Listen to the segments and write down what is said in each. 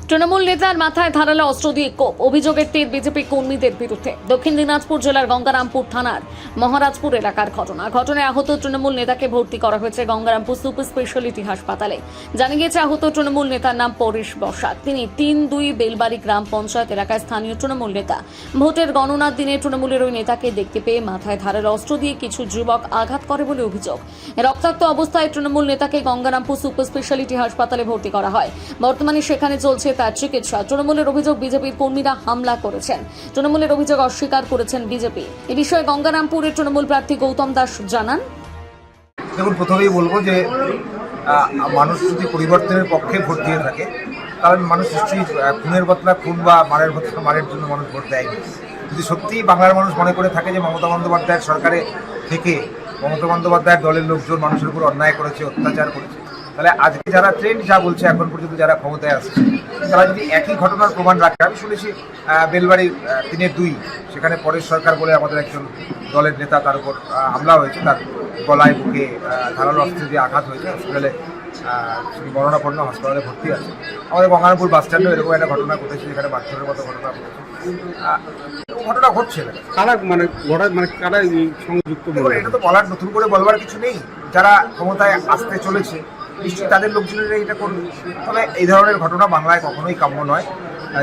তৃণমূল নেতার মাথায় ধারালো অস্ত্র দিয়ে কোপ, অভিযোগের তীর বিজেপি কর্মীদের বিরুদ্ধে। দক্ষিণ দিনাজপুর জেলার গঙ্গারামপুর থানার মহারাজপুর এলাকার ঘটনায় আহত তৃণমূল নেতাকে ভর্তি করা হয়েছে গঙ্গারামপুর সুপার স্পেশালিটি হাসপাতালে। জানা গিয়েছে আহত তৃণমূল নেতার নাম পরেশ বসাক। তিনি ৩-২ বেলবাড়ি গ্রাম পঞ্চায়েত এলাকায় স্থানীয় তৃণমূল নেতা। ভোটের গণনার দিনে তৃণমূলের ওই নেতাকে দেখতে পেয়ে মাথায় ধারালো অস্ত্র দিয়ে কিছু যুবক আঘাত করে বলে অভিযোগ। রক্তাক্ত অবস্থায় তৃণমূল নেতাকে গঙ্গারামপুর সুপার স্পেশালিটি হাসপাতালে ভর্তি করা হয়। বর্তমানে সেখানে চলছে তার চিকিৎসা। তৃণমূলের অভিযোগ বিজেপির কর্মীরা হামলা করেছেন। তৃণমূলের অভিযোগ অস্বীকার করেছেন বিজেপি। এ বিষয়ে গঙ্গারামপুরের তৃণমূল প্রার্থী গৌতম দাস জানান, দেখুন, প্রথমেই বলবো যে মানুষ যদি পরিবর্তনের পক্ষে ভোট দিয়ে থাকে কারণ মানুষ নিশ্চয়ই খুনের বদলা খুন বা মারের বদলা মারের জন্য মানুষ ভোট দেয়নি। যদি সত্যিই বাংলার মানুষ মনে করে থাকে যে মমতা বন্দ্যোপাধ্যায়ের সরকারে থেকে মমতা বন্দ্যোপাধ্যায়ের দলের লোকজন মানুষের উপর অন্যায় করেছে, অত্যাচার করেছে, তাহলে আজকে যারা ট্রেন্ড যা বলছে এখন পর্যন্ত যারা ক্ষমতায় আসছে তারা যদি একই ঘটনার প্রমাণ রাখে। আমি শুনেছি বেলবাড়ি ৩-২ সেখানে পরেশ সরকার বলে আমাদের একজন দলের নেতা, তার উপর হামলা হয়েছে, তার গলায় বুকে ধারালো অস্ত্র দিয়ে আঘাত হয়েছে, হসপিটালে মরণাপন্ন, হাসপাতালে ভর্তি আছে। আমাদের গঙ্গারামপুর বাস স্ট্যান্ডেও এরকম একটা ঘটনা ঘটেছে যেখানে বাচ্চাদের মতো ঘটনা ঘটেছে। ঘটনা ঘটছে না কারা কারা সংযুক্ত, এটা তো বলার, নতুন করে বলবার কিছু নেই। যারা ক্ষমতায় আসতে চলেছে নিশ্চয়ই তাদের লোকজনেরা এটা করবে। তবে এই ধরনের ঘটনা বাংলায় কখনোই কাম্য নয়।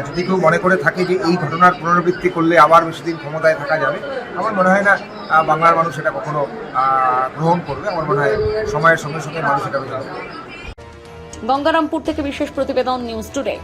যদি কেউ মনে করে থাকে যে এই ঘটনার পুনরাবৃত্তি করলে আবার বেশি দিন ক্ষমতায় থাকা যাবে, আমার মনে হয় না বাংলার মানুষ এটা কখনো গ্রহণ করবে। আমার মনে হয় সময়ের সঙ্গে সঙ্গে মানুষ এটা গ্রহণ করবে। গঙ্গারামপুর থেকে বিশেষ প্রতিবেদন, নিউজ টুডে।